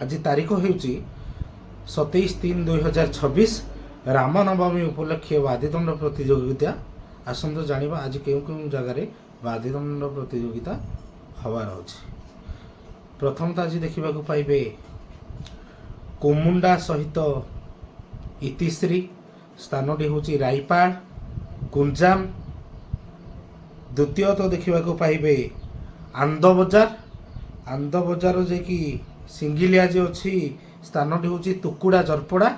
आज तारीख हो 27/3/2026 रामनवमी उपलक्षे वादिदंड प्रतियोगिता आसतु जाना आज क्यों जगार वादिदंड प्रतियोगिता हबार अच्छे। प्रथम तो आज देखा पाइबे कुमुंडा सहित इतिश्री स्थानटी हूँ रायपाड़ कुंजाम। द्वितीय तो देखा पाइबे आंद बजार जे कि सिंगिलिया जे अच्छी स्थानटी हूँ तुकुड़ा जरपड़ा।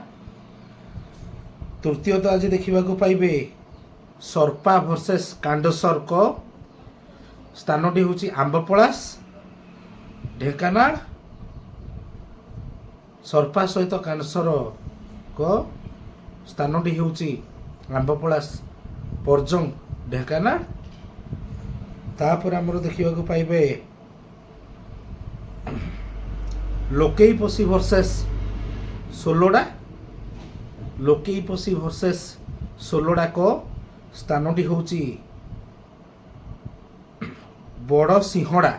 तृतीय तो आज देखा पाइबे सर्पा वर्सेस कांडसर को स्थानटी हूँ आंबपलास ढेंकानाल। सर्पा सहित कांडसर को स्थानटी हूँ आंबपलास परजंग ढेंकानाल। तापर आमर देखा पाइबे लोकेईपसी वर्सेस सोलोडा। लोकेईपसी वर्सेस सोलोडा को स्थानटी हूँ बड़ सिंहड़ा।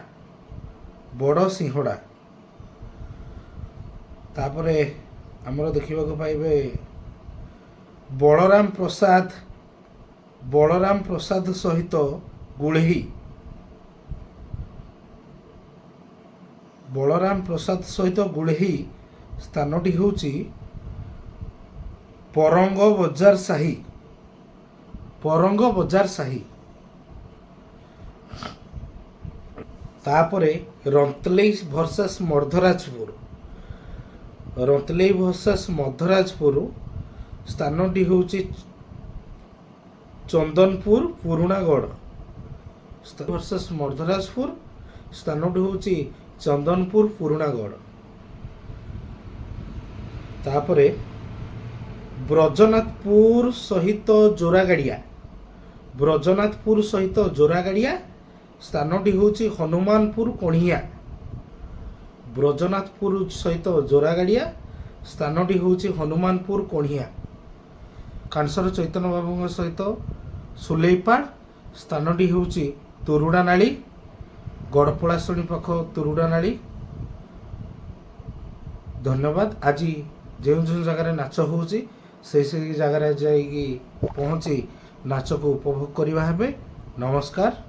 तापरे आमर देखा पाइबे बलराम प्रसाद सहित गुलेही। बलराम प्रसाद सहित गुलेही स्थानटी हूँ परंग बजार साही। तापरे रंतलेई वर्सेस मर्धराजपुर स्थानटी हूँ चंदनपुर पुराणागढ़ वर्सेस मर्धराजपुर स्थानटी हूँ चंदनपुर पुराणागढ़। तापरे ब्रजनाथपुर सहित जोरागाड़िया स्थानटी हूँ हनुमानपुर कणिया। ब्रजनाथपुर सहित जोरागाड़िया स्थानटी हूँ हनुमानपुर कणिया। कांसर चैतन्य बाबू सहित सुलेईपाड़ स्थानटी हूँ तुरुड़ानाली गड़पड़ाशुणी पाख तुरुड़ानाली। धन्यवाद। आज जो जगह नाच हो जगह जा पहुँची नाच को उपभोग करवा। नमस्कार।